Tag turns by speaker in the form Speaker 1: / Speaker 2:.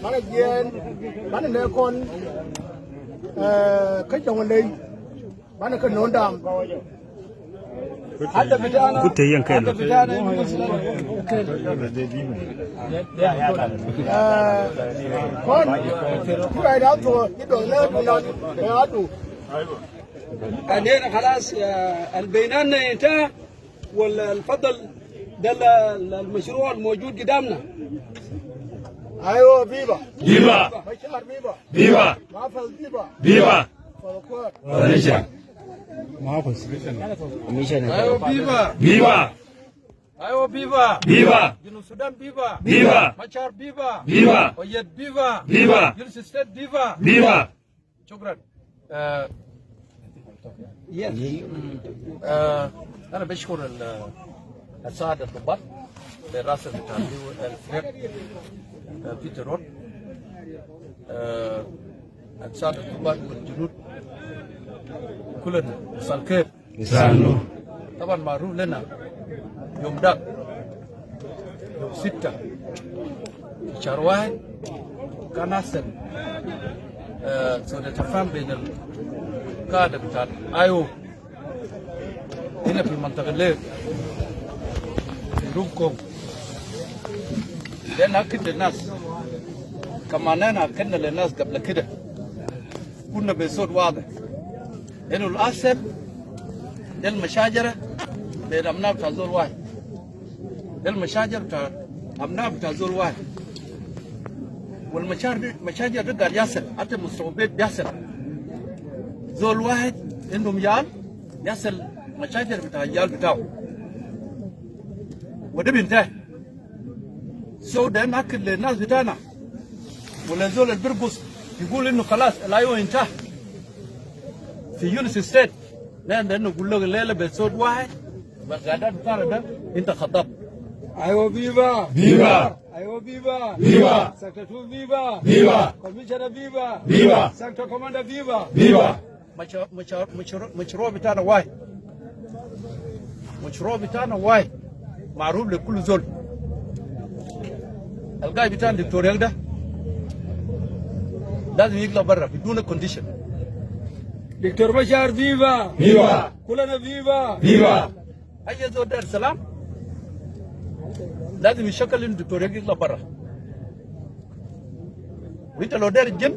Speaker 1: mana jen mana ne kon kai da wani mana kan non dam hadda bitana
Speaker 2: kutte yankai
Speaker 1: hadda bitana kon kai da to ido ne duna ya adu
Speaker 3: علينا خلاص البينان انتهى والفضل ده المشروع الموجود قدامنا.
Speaker 1: ايوه فيبا
Speaker 2: فيبا
Speaker 1: بشار فيبا
Speaker 2: فيبا
Speaker 1: معفل فيبا
Speaker 2: فيبا
Speaker 1: فلوكوات
Speaker 2: ونشا
Speaker 3: ايوه فيفا
Speaker 2: فيبا
Speaker 3: ايوه فيفا
Speaker 2: فيبا
Speaker 3: جنوب السودان فيفا
Speaker 2: فيبا
Speaker 3: مشار فيفا
Speaker 2: فيبا
Speaker 3: ويد فيفا
Speaker 2: فيبا
Speaker 3: جنوب ستيت فيفا.
Speaker 2: فيبا
Speaker 3: شكرا. انا بشكر الساده الضباط برئاسه الفريق بيتر رود، الساده الضباط والجنود كلنا مساء الخير. طبعا معروف لنا يوم ده يوم 6 شهر 1 كان احسن سوء تفاهم بين القادة بتاع ايو هنا في منطقة الليل في رومكم، لأن أكد للناس كمان أنا أكدنا للناس قبل كده كنا بصوت واضح إنه الأسف ده المشاجرة بين أبناء بتاع زول واحد، ده المشاجرة بتاع أبناء بتاع زول واحد، والمشاجر ده قاعد يحصل حتى مستوى بيت بيحصل زول واحد عندهم يال يحصل مشاجر بتاع اليال بتاعه وده بينتهي. سو ده ناكد للناس بتاعنا ولا زول البربص يقول انه خلاص الايوه انتهى في يونس ستيت، لانه نقول له الليله بصوت واحد بالقعدات بتاعنا ده انت خطب. ايوه فيفا
Speaker 2: فيبا
Speaker 3: ايوه فيفا
Speaker 2: فيبا
Speaker 3: سكرتير فيفا
Speaker 2: فيبا
Speaker 3: كوميشنر فيفا
Speaker 2: فيبا
Speaker 3: سكتور كوماندر فيفا.
Speaker 2: فيبا
Speaker 3: مشروع بتاعنا واحد، مشروع بتاعنا واحد معروف لكل زول. القاي بتاعنا الدكتور ده لازم يطلع برا بدون كونديشن. دكتور بشار فيفا
Speaker 2: فيبا
Speaker 3: كلنا فيفا
Speaker 2: فيبا
Speaker 3: اي زول دار السلام لازم يشكل انه الدكتور يطلع برا، وانت لو دار الجن